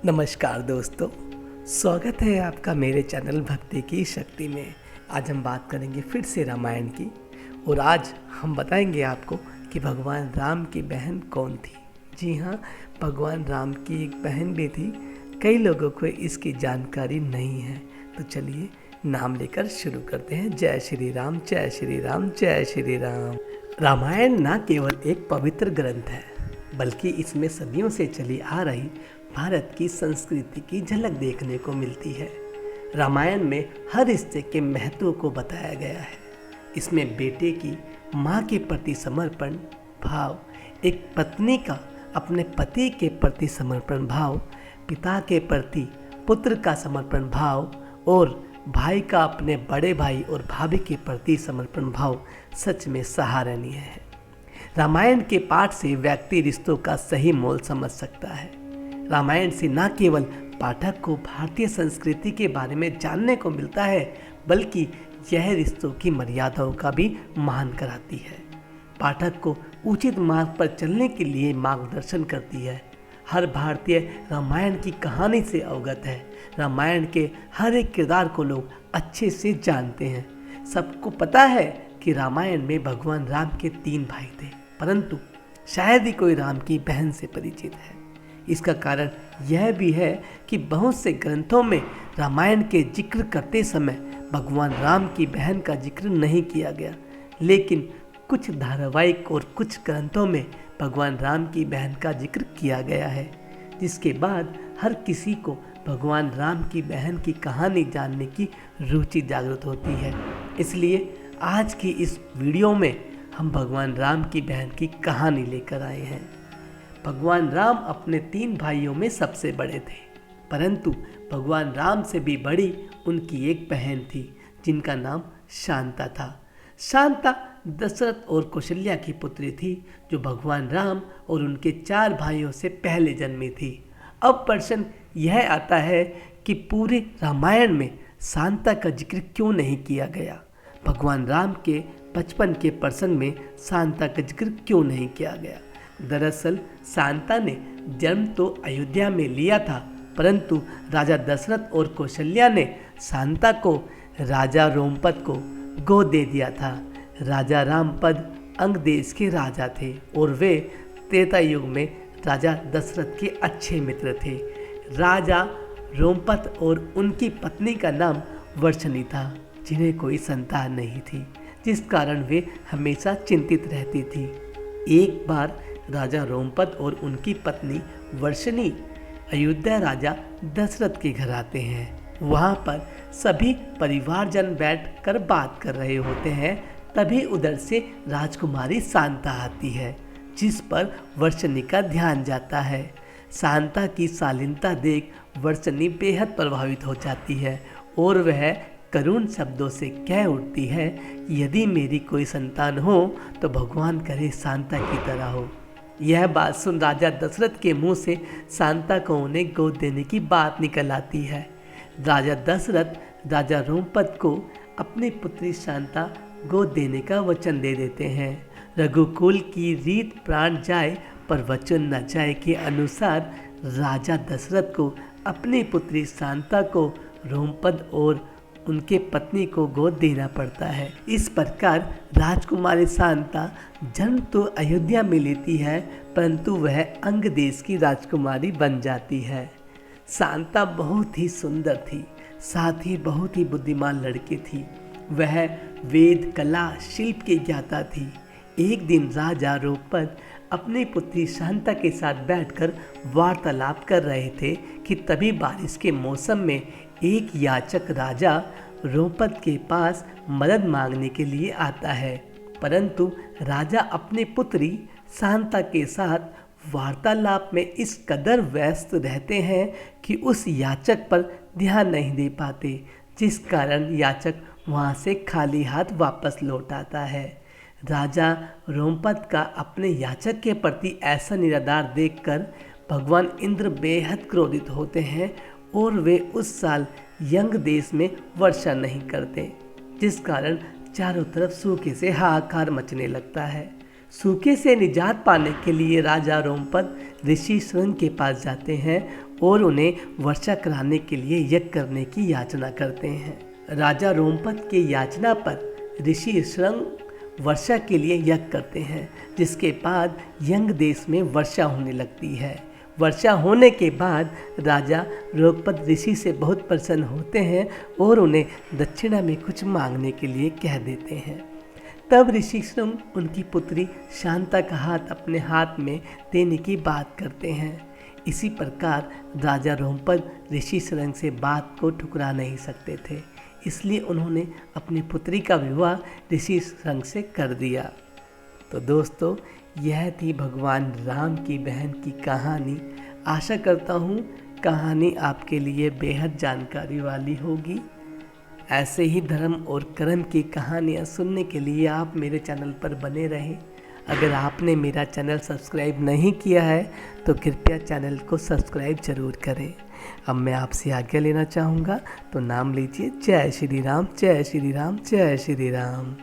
नमस्कार दोस्तों, स्वागत है आपका मेरे चैनल भक्ति की शक्ति में। आज हम बात करेंगे फिर से रामायण की और आज हम बताएंगे आपको कि भगवान राम की बहन कौन थी। जी हाँ, भगवान राम की एक बहन भी थी। कई लोगों को इसकी जानकारी नहीं है, तो चलिए नाम लेकर शुरू करते हैं। जय श्री राम, जय श्री राम, जय श्री राम। रामायण न केवल एक पवित्र ग्रंथ है, बल्कि इसमें सदियों से चली आ रही भारत की संस्कृति की झलक देखने को मिलती है। रामायण में हर रिश्ते के महत्व को बताया गया है। इसमें बेटे की माँ के प्रति समर्पण भाव, एक पत्नी का अपने पति के प्रति समर्पण भाव, पिता के प्रति पुत्र का समर्पण भाव और भाई का अपने बड़े भाई और भाभी के प्रति समर्पण भाव सच में सराहनीय है। रामायण के पाठ से व्यक्ति रिश्तों का सही मोल समझ सकता है। रामायण से न केवल पाठक को भारतीय संस्कृति के बारे में जानने को मिलता है, बल्कि यह रिश्तों की मर्यादाओं का भी महान कराती है। पाठक को उचित मार्ग पर चलने के लिए मार्गदर्शन करती है। हर भारतीय रामायण की कहानी से अवगत है। रामायण के हर एक किरदार को लोग अच्छे से जानते हैं। सबको पता है कि रामायण में भगवान राम के 3 भाई थे, परंतु शायद ही कोई राम की बहन से परिचित है। इसका कारण यह भी है कि बहुत से ग्रंथों में रामायण के जिक्र करते समय भगवान राम की बहन का जिक्र नहीं किया गया, लेकिन कुछ धारावाहिक और कुछ ग्रंथों में भगवान राम की बहन का जिक्र किया गया है, जिसके बाद हर किसी को भगवान राम की बहन की कहानी जानने की रुचि जागृत होती है। इसलिए आज की इस वीडियो में हम भगवान राम की बहन की कहानी लेकर आए हैं। भगवान राम अपने 3 भाइयों में सबसे बड़े थे, परंतु भगवान राम से भी बड़ी उनकी एक बहन थी जिनका नाम शांता था। शांता दशरथ और कौशल्या की पुत्री थी, जो भगवान राम और उनके 4 भाइयों से पहले जन्मी थी। अब प्रश्न यह आता है कि पूरे रामायण में शांता का जिक्र क्यों नहीं किया गया। भगवान राम के बचपन के प्रसंग में शांता का जिक्र क्यों नहीं किया गया। दरअसल शांता ने जन्म तो अयोध्या में लिया था, परंतु राजा दशरथ और कौशल्या ने शांता को राजा रोमपद को गोद दे दिया था। राजा रामपद अंग देश के राजा थे और वे त्रेता युग में राजा दशरथ के अच्छे मित्र थे। राजा रोमपद और उनकी पत्नी का नाम वर्षणी था, जिन्हें कोई संतान नहीं थी, जिस कारण वे हमेशा चिंतित रहती थी। एक बार राजा रोमपद और उनकी पत्नी वर्षणी अयोध्या राजा दशरथ के घर आते हैं। वहाँ पर सभी परिवारजन बैठकर बात कर रहे होते हैं। तभी उधर से राजकुमारी शांता आती है, जिस पर वर्षणी का ध्यान जाता है। शांता की शालीनता देख वर्षणी बेहद प्रभावित हो जाती है और वह करुण शब्दों से कह उठती है, यदि मेरी कोई संतान हो तो भगवान करे शांता की तरह हो। यह बात सुन राजा दशरथ के मुंह से शांता को उन्हें गोद देने की बात निकल आती है। राजा दशरथ राजा रोमपद को अपनी पुत्री शांता गोद देने का वचन दे देते हैं। रघुकुल की रीत प्राण जाए पर वचन न जाए के अनुसार राजा दशरथ को अपनी पुत्री शांता को रोमपद और उनके पत्नी को गोद देना पड़ता है। इस प्रकार राजकुमारी शांता जन्म तो अयोध्या में लेती है, परंतु वह अंग देश की राजकुमारी बन जाती है। शांता बहुत ही सुंदर थी, साथ ही बहुत ही बुद्धिमान लड़की थी। वह वेद कला शिल्प की ज्ञाता थी। एक दिन राजा रोमपद अपनी पुत्री शांता के साथ बैठकर वार्तालाप कर रहे थे कि तभी बारिश के मौसम में एक याचक राजा रोमपद के पास मदद मांगने के लिए आता है, परंतु राजा अपनी पुत्री शांता के साथ वार्तालाप में इस कदर व्यस्त रहते हैं कि उस याचक पर ध्यान नहीं दे पाते, जिस कारण याचक वहां से खाली हाथ वापस लौट आता है। राजा रोमपद का अपने याचक के प्रति ऐसा निरादर देखकर भगवान इंद्र बेहद क्रोधित होते हैं और वे उस साल यंग देश में वर्षा नहीं करते, जिस कारण चारों तरफ सूखे से हाहाकार मचने लगता है। सूखे से निजात पाने के लिए राजा रोमपद ऋषि श्रृंग के पास जाते हैं और उन्हें वर्षा कराने के लिए यज्ञ करने की याचना करते हैं। राजा रोमपद के याचना पर ऋषि श्रृंग वर्षा के लिए यज्ञ करते हैं, जिसके बाद यंग देश में वर्षा होने लगती है। वर्षा होने के बाद राजा रोमपद ऋषि से बहुत प्रसन्न होते हैं और उन्हें दक्षिणा में कुछ मांगने के लिए कह देते हैं। तब ऋषि श्रृंग उनकी पुत्री शांता का हाथ अपने हाथ में देने की बात करते हैं। इसी प्रकार राजा रोमपद ऋषि श्रृंग से बात को ठुकरा नहीं सकते थे, इसलिए उन्होंने अपनी पुत्री का विवाह ऋषि श्रृंग से कर दिया। तो दोस्तों, यह थी भगवान राम की बहन की कहानी। आशा करता हूँ कहानी आपके लिए बेहद जानकारी वाली होगी। ऐसे ही धर्म और कर्म की कहानियाँ सुनने के लिए आप मेरे चैनल पर बने रहें। अगर आपने मेरा चैनल सब्सक्राइब नहीं किया है तो कृपया चैनल को सब्सक्राइब जरूर करें। अब मैं आपसे आज्ञा लेना चाहूँगा, तो नाम लीजिए। जय श्री राम, जय श्री राम, जय श्री राम।